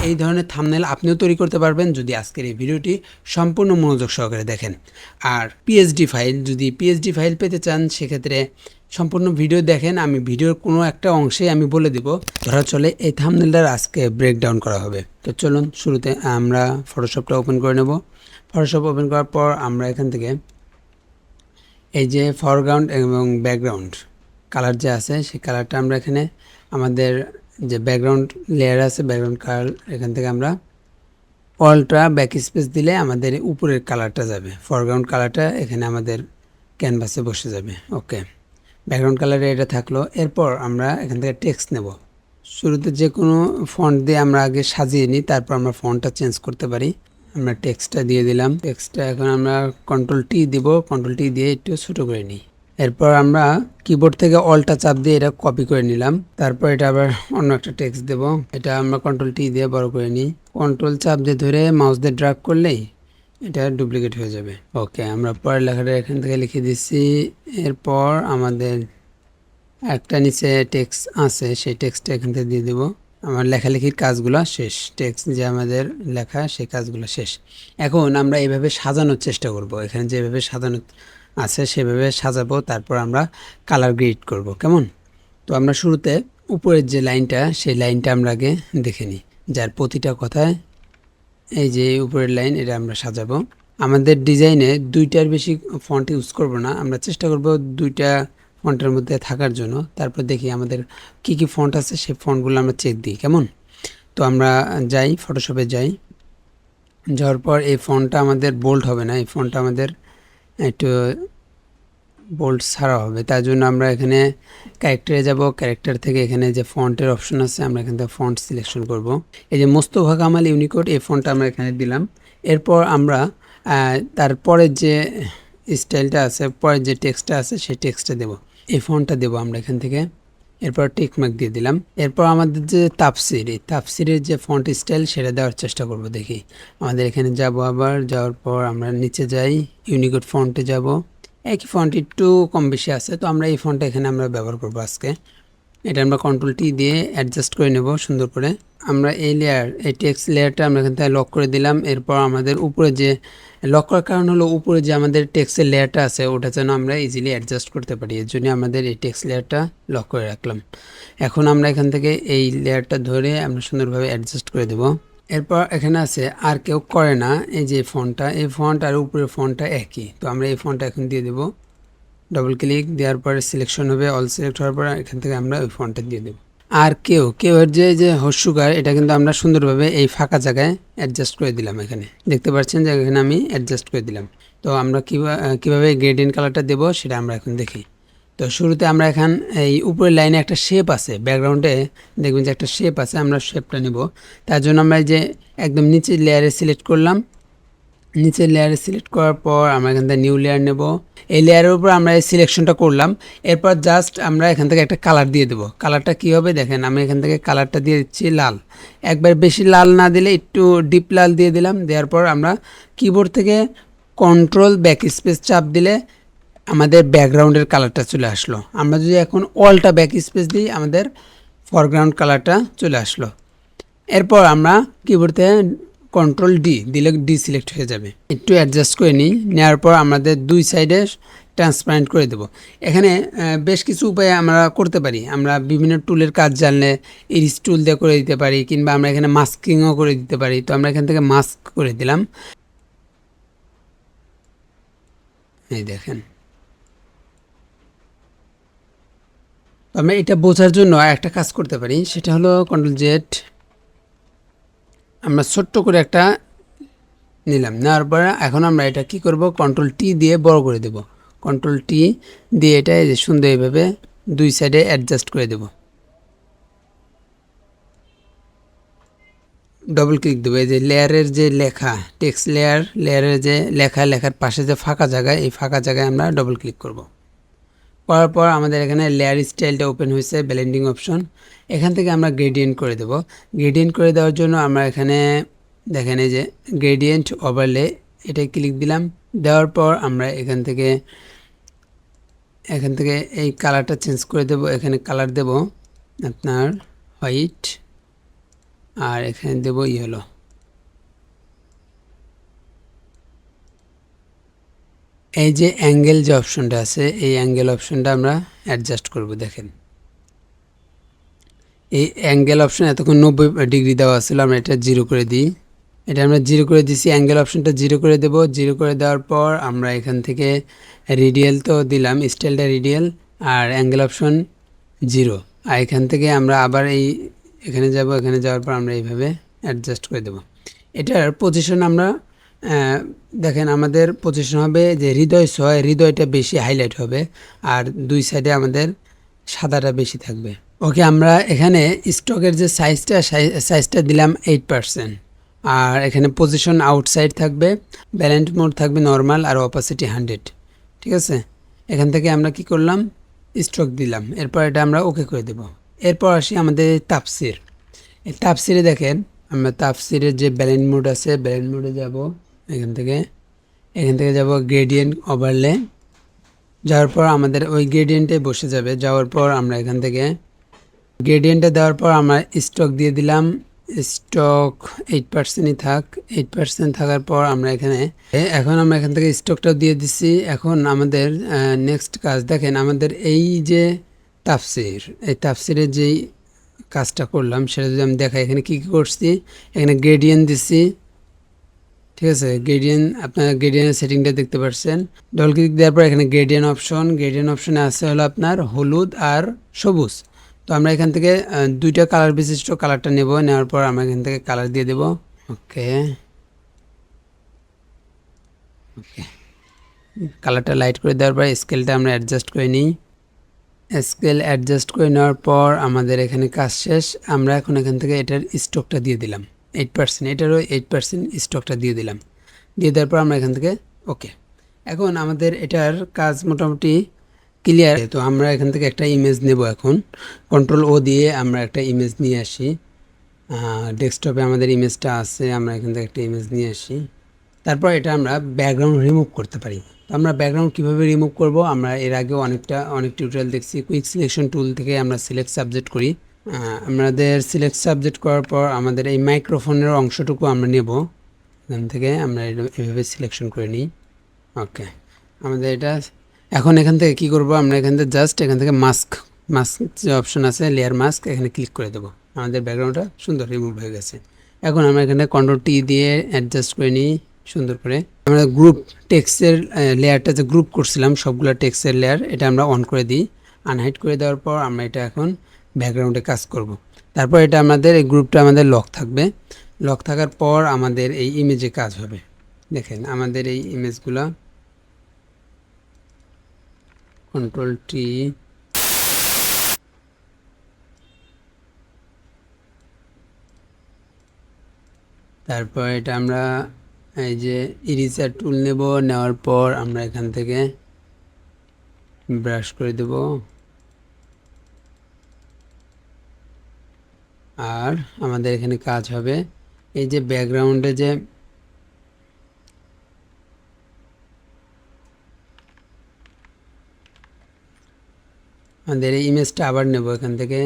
এই ধরনের থাম্বনেল আপনিও তৈরি করতে পারবেন যদি আজকের এই ভিডিওটি সম্পূর্ণ মনোযোগ সহকারে দেখেন। আর পিএইচডি ফাইল পেতে চান সেক্ষেত্রে সম্পূর্ণ ভিডিও দেখেন। আমি ভিডিওর কোনো একটা অংশে আমি বলে দিব, ধরা চলে এই থাম্বনেলটার আজকে ব্রেকডাউন করা হবে। তো চলুন শুরুতে আমরা ফটোশপটা ওপেন করে নেব। ফটোশপ ওপেন করার পর আমরা এখান থেকে এই যে ফরগ্রাউন্ড এবং ব্যাকগ্রাউন্ড কালার যে আছে সেই কালারটা আমরা এখানে আমাদের যে ব্যাকগ্রাউন্ড লেয়ার আছে ব্যাকগ্রাউন্ড কালার এখান থেকে আমরা অল্ট্রা ব্যাক স্পেস দিলে আমাদের উপরের কালারটা যাবে, ফরগ্রাউন্ড কালারটা এখানে আমাদের ক্যানভাসে বসে যাবে। ওকে, ব্যাকগ্রাউন্ড কালারে এটা থাকলো। এরপর আমরা এখান থেকে টেক্সট নেব। শুরুতে যে কোনো ফন্ট দিয়ে আমরা আগে সাজিয়ে নিই, তারপর আমরা ফন্টটা চেঞ্জ করতে পারি। আমরা টেক্সটটা দিয়ে দিলাম। টেক্সটটা এখন আমরা কন্ট্রোল-T দিব, কন্ট্রোল-T দিয়ে একটু ছোটো করে নিই। এরপর আমরা কিবোর্ড থেকে অল্টা চাপ দিয়ে এটা কপি করে নিলাম। তারপর এটা আবার অন্য একটা টেক্সট দেব, এটা আমরা কন্ট্রোল-T দিয়ে বড় করে নিই। কন্ট্রোল চাপ দিয়ে ধরে মাউস দিয়ে ড্র্যাগ করলেই এটা ডুপ্লিকেট হয়ে যাবে। ওকে, আমরা পরের লেখাটা এখান থেকে লিখে দিচ্ছি। এরপর আমাদের একটা নিচে টেক্সট আছে, সেই টেক্সটটা এখান থেকে দিয়ে দেবো। আমার লেখালেখির কাজগুলো শেষ, টেক্সট যে আমাদের লেখা সেই কাজগুলো শেষ। এখন আমরা এইভাবে সাজানোর চেষ্টা করব, এখানে যেভাবে সাজানো আছে সেভাবে সাজাবো। তারপর আমরা কালার গ্রেড করব, কেমন? তো আমরা শুরুতে উপরের যে লাইনটা সেই লাইনটা আমরা আগে দেখে নিই, যার প্রতিটা কথায় এই যে উপরের লাইন এটা আমরা সাজাবো। আমাদের ডিজাইনে দুইটার বেশি ফন্ট ইউজ করব না, আমরা চেষ্টা করব দুইটা ফন্টের মধ্যে থাকার জন্য। তারপর দেখি আমাদের কি কি ফন্ট আছে সেই ফন্টগুলো আমরা চেক দিই, কেমন? তো আমরা যাই, ফটোশপে যাই। যাওয়ার পর এই ফন্টটা আমাদের বোল্ড হবে না, এই ফন্টটা আমাদের একটু বোল্ড ছাড়া হবে। তার জন্য আমরা এখানে ক্যারেক্টারে যাব, ক্যারেক্টার থেকে এখানে যে ফন্টের অপশন আছে আমরা এখান থেকে ফন্ট সিলেকশন করব। এই যে মোস্তফা কামাল ইউনিকোড এই ফন্টটা আমরা এখানে দিলাম। এরপর আমরা তারপরের যে স্টাইলটা আছে, পরের যে টেক্সটটা আছে সেই টেক্সটটা দেব, এই ফন্টটা দেবো আমরা এখান থেকে। এরপর টিকমার্ক দিয়ে দিলাম। এরপর আমাদের যে তাফসির, এই তাফসিরের যে ফন্ট স্টাইল সেটা দেওয়ার চেষ্টা করব। দেখি আমাদের এখানে যাব, আবার যাওয়ার পর আমরা নিচে যাই, ইউনিকোড ফন্টে যাব। একই ফন্ট একটু কম বেশি আছে, তো আমরা এই ফন্টটা এখানে আমরা ব্যবহার করব আজকে। এটা আমরা কন্ট্রোল-T দিয়ে অ্যাডজাস্ট করে নেব সুন্দর করে। আমরা এই লেয়ার, এই টেক্সট লেয়ারটা আমরা এখান থেকে লক করে দিলাম। এরপর আমাদের উপরে যে লক করার কারণ হলো উপরে যে আমাদের টেক্সটের লেয়ারটা আছে ওটা যেন আমরা ইজিলি অ্যাডজাস্ট করতে পারি, এর জন্য আমাদের এই টেক্সট লেয়ারটা লক করে রাখলাম। এখন আমরা এখান থেকে এই লেয়ারটা ধরে আমরা সুন্দরভাবে অ্যাডজাস্ট করে দেব। এরপর এখানে আছে আর কেউ করে না, এই যে ফন্টটা, এই ফন্ট আর উপরের ফন্টটা একই, তো আমরা এই ফন্টটা এখন দিয়ে দেব। ডবল ক্লিক দেওয়ার পরে সিলেকশন হবে, অল সিলেক্ট হওয়ার পর এখান থেকে আমরা ওই ফন্টটা দিয়ে দেব। আর কেউ এর যে হস্যকার এটা কিন্তু আমরা সুন্দরভাবে এই ফাঁকা জায়গায় অ্যাডজাস্ট করে দিলাম। এখানে দেখতে পাচ্ছেন যে এখানে আমি অ্যাডজাস্ট করে দিলাম। তো আমরা কীভাবে গ্রেডিয়েন্ট কালারটা দেবো সেটা আমরা এখন দেখি। তো শুরুতে আমরা এখন এই উপরের লাইনে একটা শেপ আছে, ব্যাকগ্রাউন্ডে দেখবেন যে একটা শেপ আছে, আমরা শেপটা নেব। তার জন্য আমরা এই যে একদম নিচের লেয়ারে সিলেক্ট করলাম। নিচের লেয়ারে সিলেক্ট করার পর আমরা এখান থেকে নিউ লেয়ার নেব। এই লেয়ারের উপর আমরা এই সিলেকশনটা করলাম। এরপর জাস্ট আমরা এখান থেকে একটা কালার দিয়ে দেবো। কালারটা কী হবে দেখেন, আমি এখান থেকে কালারটা দিয়ে দিচ্ছি লাল। একবার বেশি লাল না দিলে একটু ডিপ লাল দিয়ে দিলাম। দেওয়ার পর আমরা কিবোর্ড থেকে কন্ট্রোল ব্যাক স্পেস চাপ দিলে আমাদের ব্যাকগ্রাউন্ডের কালারটা চলে আসলো। আমরা যদি এখন অলটা ব্যাক স্পেস দিই আমাদের ফরগ্রাউন্ড কালারটা চলে আসলো। এরপর আমরা কিবোর্ড থেকে কন্ট্রোল-D দিলে ডি সিলেক্ট হয়ে যাবে। একটু অ্যাডজাস্ট করে নিই, নেওয়ার পর আমাদের দুই সাইডে ট্রান্সপারেন্ট করে দেব। এখানে বেশ কিছু উপায়ে আমরা করতে পারি। আমরা বিভিন্ন টুলের কাজ জানলে ইরিস টুল দিয়ে করে দিতে পারি, কিংবা আমরা এখানে মাস্কিংও করে দিতে পারি। তো আমরা এখান থেকে মাস্ক করে দিলাম, এই দেখেন। আমরা এটা বোঝার জন্য একটা কাজ করতে পারি, সেটা হলো কন্ট্রোল-Z, আমরা ছোট্ট করে একটা নিলাম। নেওয়ার পর এখন আমরা এটা কি করব, কন্ট্রোল-T দিয়ে বড় করে দেব। কন্ট্রোল-T দিয়ে এটা এই যে সুন্দর এইভাবে দুই সাইডে অ্যাডজাস্ট করে দেব। ডবল ক্লিক দেবো, এই যে লেয়ারের যে লেখা টেক্সট লেয়ারের যে লেখার পাশে যে ফাঁকা জায়গায়, এই ফাঁকা জায়গায় আমরা ডবল ক্লিক করব। করার পর আমাদের এখানে লেয়ার স্টাইলটা ওপেন হয়েছে, ব্লেন্ডিং অপশন। এখান থেকে আমরা গ্রেডিয়েন্ট করে দেব। গ্রেডিয়েন্ট করে দেওয়ার জন্য আমরা এখানে দেখেন এই যে গ্রেডিয়েন্ট ওভারলে, এটাই ক্লিক দিলাম। দেওয়ার পর আমরা এখান থেকে এই কালারটা চেঞ্জ করে দেব। এখানে কালার দেব আপনার হোয়াইট, আর এখানে দেব ইয়েলো। এই যে অ্যাঙ্গেল যে অপশনটা আছে এই অ্যাঙ্গেল অপশনটা আমরা অ্যাডজাস্ট করব। দেখেন এই অ্যাঙ্গেল অপশন এতক্ষণ 90 ডিগ্রি দেওয়া ছিল, আমরা এটা 0 করে দিই। এটা আমরা 0 করে দিছি, অ্যাঙ্গেল অপশনটা 0 করে দেব। 0 করে দেওয়ার পর আমরা এখান থেকে রেডিয়াল তো দিলাম, স্টাইলটা রেডিয়াল, আর অ্যাঙ্গেল অপশন 0। আর এখান থেকে আমরা আবার এখানে যাব, এখানে যাওয়ার পর আমরা এইভাবে অ্যাডজাস্ট করে দেব। এটার পজিশন আমরা দেখেন আমাদের পজিশন হবে যে হৃদয়টা বেশি হাইলাইট হবে, আর দুই সাইডে আমাদের সাদাটা বেশি থাকবে। ওকে, আমরা এখানে স্টকের যে সাইজটা দিলাম 8%। আর এখানে পজিশন আউটসাইড থাকবে, ব্যালেন্স মোড থাকবে নর্মাল, আর অপাসিটি 100। ঠিক আছে, এখান থেকে আমরা কি করলাম, স্ট্রোক দিলাম। এরপর এটা আমরা ওকে করে দেব। এরপর আসি আমাদের তাফসির। এই তাফসিরে দেখেন আমরা তাফসিরের যে ব্যালেন্স মোড আছে, ব্যালেন্স মোডে যাব। এখান থেকে যাব গ্রেডিয়েন্ট ওভারলে। যাওয়ার পর আমাদের ওই গ্রেডিয়েন্টে বসে যাবে। যাওয়ার পর আমরা এখান থেকে গ্রেডিয়েন্টে দেওয়ার পর আমরা স্টক দিয়ে দিলাম। স্টক 8%ই থাক। 8% থাকার পর আমরা এখন আমরা এখান থেকে স্টকটাও দিয়ে দিচ্ছি। এখন আমাদের নেক্সট কাজ দেখেন, আমাদের এই যে তাফসির, এই তাফসিরের যেই কাজটা করলাম সেটা যদি আমি দেখাই, এখানে কী করছি, এখানে গ্রেডিয়েন্ট দিচ্ছি। ঠিক আছে, গ্রেডিয়েন্ট আপনার গ্রেডিয়েন্টের সেটিংটা দেখতে পাচ্ছেন। ডবল ক্লিক দেওয়ার পর এখানে গ্রেডিয়েন্ট অপশনে আছে হলো আপনার হলুদ আর সবুজ। তো আমরা এখান থেকে দুইটা কালার বিশিষ্ট কালারটা নেওয়ার পর আমরা এখান থেকে কালার দিয়ে দেব। ওকে, কালারটা লাইট করে দেওয়ার পর স্কেলটা আমরা অ্যাডজাস্ট করে নিই। স্কেল অ্যাডজাস্ট করে নেওয়ার পর আমাদের এখানে কাজ শেষ। আমরা এখন এখান থেকে এটার স্টকটা দিয়ে দিলাম 8%, এটারও 8% স্টকটা দিয়ে দিলাম। দিয়ে দেওয়ার পর আমরা এখান থেকে ওকে। এখন আমাদের এটার কাজ মোটামুটি ক্লিয়ার। তো আমরা এখান থেকে একটা ইমেজ নেব। এখন Ctrl+O দিয়ে আমরা একটা ইমেজ নিয়ে আসি। ডেস্কটপে আমাদের ইমেজটা আছে, আমরা এখান থেকে একটা ইমেজ নিয়ে আসি। তারপর এটা আমরা ব্যাকগ্রাউন্ড রিমুভ করতে পারি। তো আমরা ব্যাকগ্রাউন্ড কীভাবে রিমুভ করব, আমরা এর আগে অনেক টিউটোরিয়াল দেখছি। কুইক সিলেকশন টুল থেকে আমরা সিলেক্ট সাবজেক্ট করি। আমাদের সিলেক্ট সাবজেক্ট করার পর আমাদের এই মাইক্রোফোনের অংশটুকু আমরা নেব। এখান থেকে আমরা এভাবে সিলেকশন করে নিই। ওকে, আমাদের এটা এখন এখান থেকে কী করব, আমরা এখান থেকে এখান থেকে মাস্ক যে অপশন আছে, লেয়ার মাস্ক, এখানে ক্লিক করে দেবো। আমাদের ব্যাকগ্রাউন্ডটা সুন্দর রিমুভ হয়ে গেছে। এখন আমরা এখানে Ctrl+T দিয়ে অ্যাডজাস্ট করে নিই সুন্দর করে। আমরা গ্রুপ টেক্সটের লেয়ারটা যে গ্রুপ করছিলাম সবগুলো টেক্সটের লেয়ার, এটা আমরা অন করে দিই। আনহাইড করে দেওয়ার পর আমরা এটা এখন ব্যাকগ্রাউন্ডে কাজ করব। তারপর এটা আমাদের এই গ্রুপটা আমাদের লক থাকবে। লক থাকার পর আমাদের এই ইমেজে কাজ হবে। দেখেন আমাদের এই ইমেজগুলো Ctrl+T, তারপর এটা আমরা এই যে ইরেজার টুল নেওয়ার পর আমরা এখান থেকে ব্রাশ করে দেব। আর আমাদের এখানে কাজ হবে এই যে ব্যাকগ্রাউন্ডে যে আমাদের এই ইমেজটা আবার নেব এখান থেকে।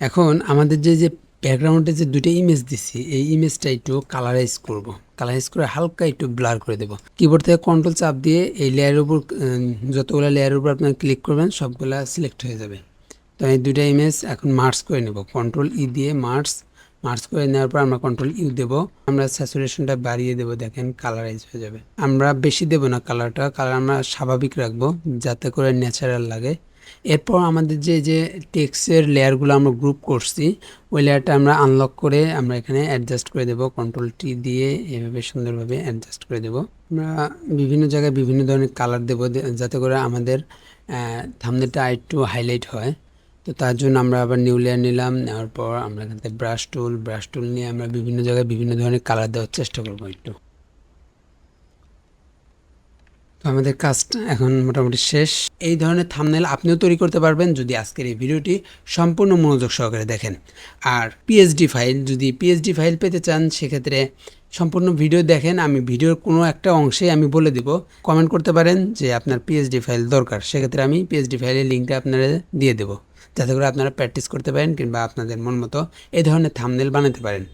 এখন আমাদের যে ব্যাকগ্রাউন্ডে যে দুটো ইমেজ দিচ্ছি, এই ইমেজটা একটু কালারাইজ করব। কালারাইজ করে হালকা একটু ব্লার করে দেব। কিবোর্ড থেকে কন্ট্রোল চাপ দিয়ে এই লেয়ারের উপর যতগুলো লেয়ারের উপর আপনারা ক্লিক করবেন সবগুলা সিলেক্ট হয়ে যাবে। তো এই দুটো ইমেজ এখন মার্জ করে নেব। Ctrl+E দিয়ে মার্জ করে নেওয়ার পর আমরা Ctrl+U দেব। আমরা স্যাচুরেশনটা বাড়িয়ে দেব, দেখেন কালারাইজ হয়ে যাবে। আমরা বেশি দেব না কালার আমরা স্বাভাবিক রাখবো যাতে করে ন্যাচারাল লাগে। এরপর আমাদের যে টেক্সটের লেয়ারগুলো আমরা গ্রুপ করছি ওই লেয়ারটা আমরা আনলক করে আমরা এখানে অ্যাডজাস্ট করে দেব। Ctrl+T দিয়ে এভাবে সুন্দরভাবে অ্যাডজাস্ট করে দেব। আমরা বিভিন্ন জায়গায় বিভিন্ন ধরনের কালার দেব যাতে করে আমাদের থাম্বনেলটা একটু হাইলাইট হয়। তো তার জন্য আমরা আবার নিউ লেয়ার নিলাম। নেওয়ার পর আমরা এখান থেকে ব্রাশ টুল নিয়ে আমরা বিভিন্ন জায়গায় বিভিন্ন ধরনের কালার দেওয়ার চেষ্টা করবো একটু। তো আমাদের কাজটা এখন মোটামুটি শেষ। এই ধরনের থাম্বনেল আপনিও তৈরি করতে পারবেন যদি আজকের এই ভিডিওটি সম্পূর্ণ মনোযোগ সহকারে দেখেন। আর যদি পিএইচডি ফাইল পেতে চান সেক্ষেত্রে সম্পূর্ণ ভিডিও দেখেন। আমি ভিডিওর কোনো একটা অংশে আমি বলে দিব, কমেন্ট করতে পারেন যে আপনার পিএইচডি ফাইল দরকার, সেক্ষেত্রে আমি পিএইচডি ফাইলের লিঙ্কটা আপনারা দিয়ে দেবো। যাতে করে আপনারা প্র্যাকটিস করতে পারেন কিংবা আপনাদের মন মতো এই ধরনের থাম্বনেল বানাতে পারেন।